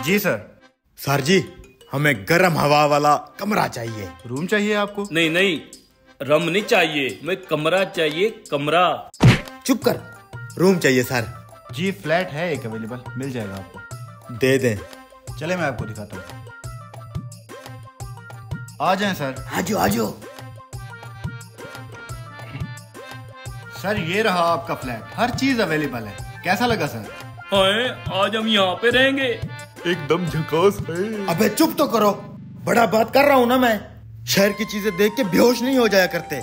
जी sir. Sir जी, हमें गर्म हवा वाला कमरा चाहिए। रूम चाहिए आपको? नहीं नहीं, रम नहीं चाहिए, मैं कमरा चाहिए, कमरा। चुप कर, रूम चाहिए सर। जी फ्लैट है एक अवेलेबल, मिल जाएगा आपको। दे दें। चले मैं आपको दिखाता हूँ। आ जाएं सर। आजो आजो। सर ये रहा आपका फ्लैट, हर चीज अवेलेबल है। कैसा लगा सर? हाय, आज हम यहाँ पे रहेंगे। एकदम झकास है। अबे चुप तो करो, बड़ा बात कर रहा हूँ ना मैं। शहर की चीजें देख के बेहोश नहीं हो जाया करते।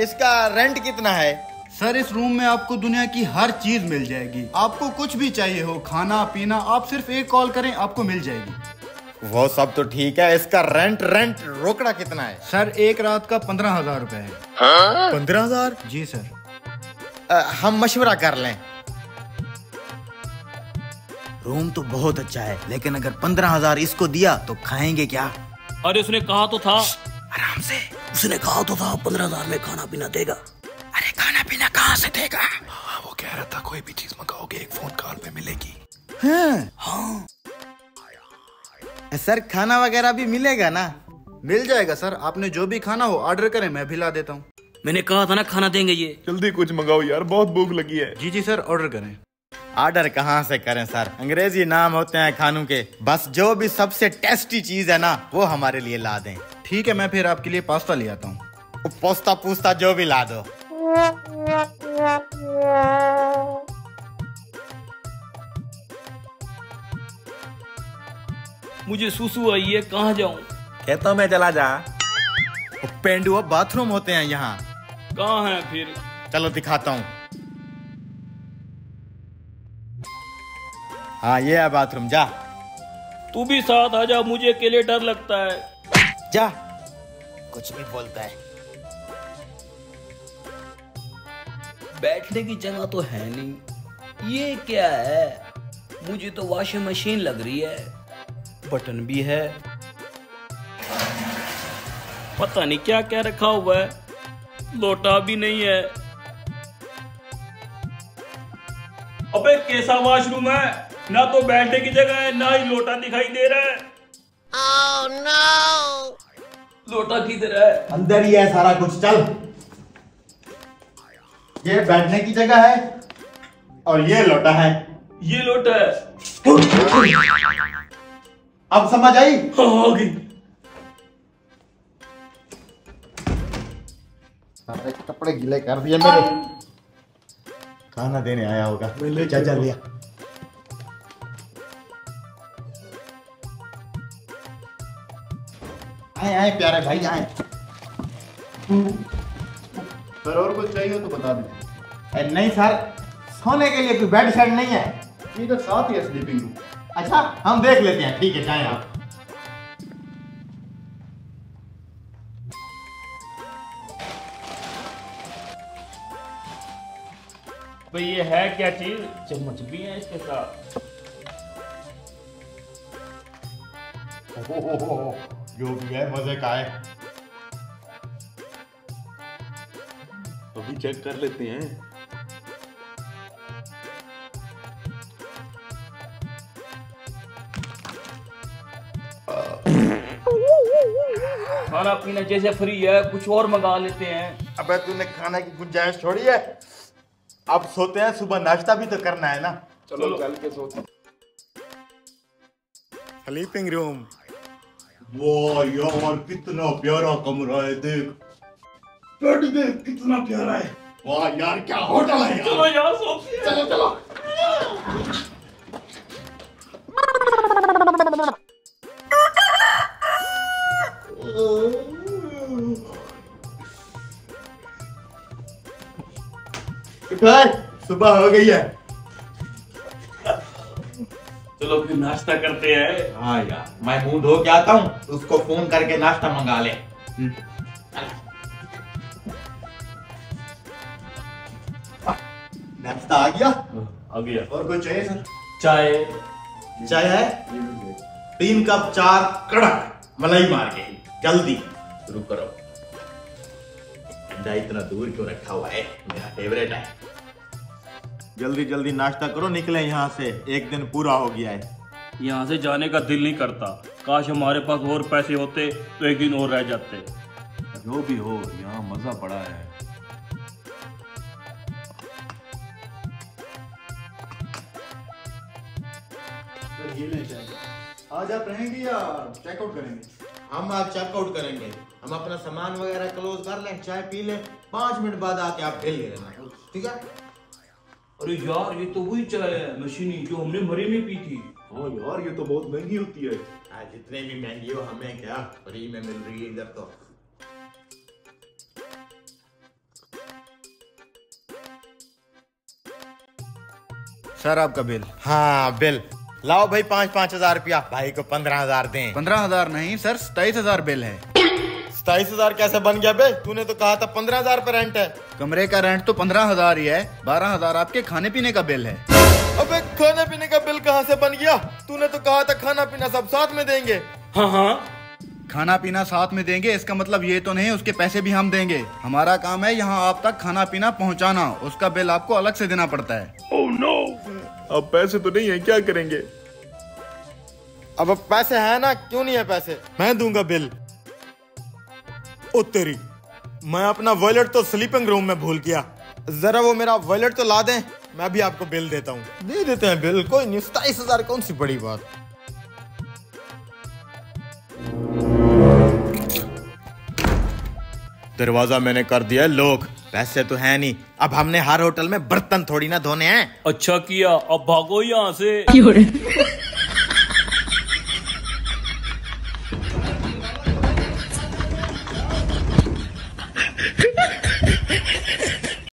इसका रेंट कितना है? सर इस रूम में आपको दुनिया की हर चीज मिल जाएगी। आपको कुछ भी चाहिए हो, खाना पीना, आप सिर्फ एक कॉल करें आपको मिल जाएगी। वो सब तो ठीक है, इसका रेंट रोकड़ा कितना है? सर एक रात का 15,000 रुपए है। 15,000? जी सर। हम मशवरा कर लें। रूम तो बहुत अच्छा है, लेकिन अगर 15,000 इसको दिया तो खाएंगे क्या? अरे उसने कहा तो था। आराम से। उसने कहा तो था 15,000 में खाना पीना देगा। अरे खाना पीना कहाँ से देगा? हाँ, वो कह रहा था कोई भी चीज मंगाओगे एक फोन कॉल पे मिलेगी। हाँ। सर खाना वगैरह भी मिलेगा ना? मिल जाएगा सर, आपने जो भी खाना हो ऑर्डर करें, मैं भी ला देता हूँ। मैंने कहा था ना खाना देंगे ये। जल्दी कुछ मंगाओ यार, बहुत भूख लगी है। जी सर, ऑर्डर करें। ऑर्डर कहाँ से करें सर, अंग्रेजी नाम होते हैं खानों के। बस जो भी सबसे टेस्टी चीज है ना, वो हमारे लिए ला दें। ठीक है, मैं फिर आपके लिए पास्ता ले आता हूँ। पोस्ता पूस्ता जो भी ला दो। मुझे सुसु आई है, कहाँ जाऊँ? कहता हूँ मैं, चला जा। पेंडुआ बाथरूम होते हैं यहाँ। कहाँ है फिर? चलो दिखाता हूँ। हाँ ये है बाथरूम, जा। तू भी साथ आ जा, मुझे अकेले डर लगता है। जा। कुछ भी बोलता है। बैठने की जगह तो है नहीं। ये क्या है? मुझे तो वॉशिंग मशीन लग रही है। बटन भी है, पता नहीं क्या क्या रखा हुआ है। लोटा भी नहीं है। अबे कैसा वॉशरूम है? ना तो बैठने की जगह है, ना ही लोटा दिखाई दे रहा है। Oh no! लोटा किधर है? अंदर ही है सारा कुछ, चल। ये बैठने की जगह है और ये लोटा है। ये लोटा है। अब समझ आई? हाँ, आ गई। सारे कपड़े गीले कर दिए मेरे। खाना देने आया होगा। जा लिया। आए प्यारे भाई आए। सर और कुछ चाहिए हो तो बता दीजिए। नहीं सर, सोने के लिए कोई बेड शेड नहीं है। इधर साथ ही है स्लीपिंग रूम। अच्छा हम देख लेते हैं, ठीक है जाएं आप। भाई ये है क्या चीज? चम्मच भी है इसके साथ। जो भी है मजे का है। अभी चेक कर लेते हैं। खाना पीना जैसे फ्री है, कुछ और मंगा लेते हैं। अबे तूने खाने की गुंजाइश छोड़ी है। अब सोते हैं, सुबह नाश्ता भी तो करना है ना। चलो चल के सोते हैं। Sleeping room. वाह यार कितना प्यारा कमरा है, देख। बेड देख कितना प्यारा है। वाह यार क्या होटल है यार। चलो यार सोते हैं। चलो चलो। सुबह हो गई है। चलो फिर नाश्ता करते हैं। हाँ यार, मैं मुंह धो के आता हूँ, उसको फोन करके नाश्ता मंगा ले। नाश्ता आ गया? आ गया। और कुछ चाहिए सर? चाय। चाय है? 3 कप 4 कड़क मलाई मार के, जल्दी शुरू करो। अंडा इतना दूर क्यों रखा हुआ है? मेरा फेवरेट है। जल्दी जल्दी नाश्ता करो, निकले यहाँ से, एक दिन पूरा हो गया है। यहाँ से जाने का दिल नहीं करता। काश हमारे पास और पैसे होते तो एक दिन और रह जाते। जो भी हो, यहाँ मजा पड़ा है। आज आप रहेंगे या चेकआउट करेंगे? हम आज चेकआउट करेंगे। हम अपना सामान वगैरह क्लोज कर लें, चाय पी लें, 5 मिनट बाद आके आप बिल ले लेना, ठीक है? अरे यार, ये तो वही चाय है मशीनी जो हमने मरी में पी थी। हाँ यार, ये तो बहुत महंगी होती है। जितने भी महंगी हो, हमें क्या फ्री में मिल रही है इधर तो। सर आपका बिल। हाँ बिल लाओ भाई, 5-5 हजार रुपया। भाई को 15,000 दें। 15,000 नहीं सर, 27,000 बिल है। 27,000 कैसे बन गया बे? तूने तो कहा था 15,000 पे रेंट है। कमरे का रेंट तो 15,000 ही है, 12,000 आपके खाने पीने का बिल है। अबे खाने पीने का बिल कहाँ से बन गया? तूने तो कहा था खाना पीना सब साथ में देंगे। हाँ हाँ, खाना पीना साथ में देंगे इसका मतलब ये तो नहीं उसके पैसे भी हम देंगे। हमारा काम है यहाँ आप तक खाना पीना पहुँचाना, उसका बिल आपको अलग से देना पड़ता है। ओह नो, अब पैसे तो नहीं है, क्या करेंगे? अब पैसे है ना, क्यों नहीं है पैसे? मैं दूंगा बिल। ओ तेरी, मैं अपना वॉलेट तो स्लीपिंग रूम में भूल गया। जरा वो मेरा वॉलेट तो ला दें, मैं भी आपको बिल देता हूँ। दे देते हैं बिल, कोई नहीं। 27,000 कौन सी बड़ी बात। दरवाजा मैंने कर दिया लॉक। पैसे तो है नहीं, अब हमने हर होटल में बर्तन थोड़ी ना धोने हैं। अच्छा किया, अब भागो यहाँ से।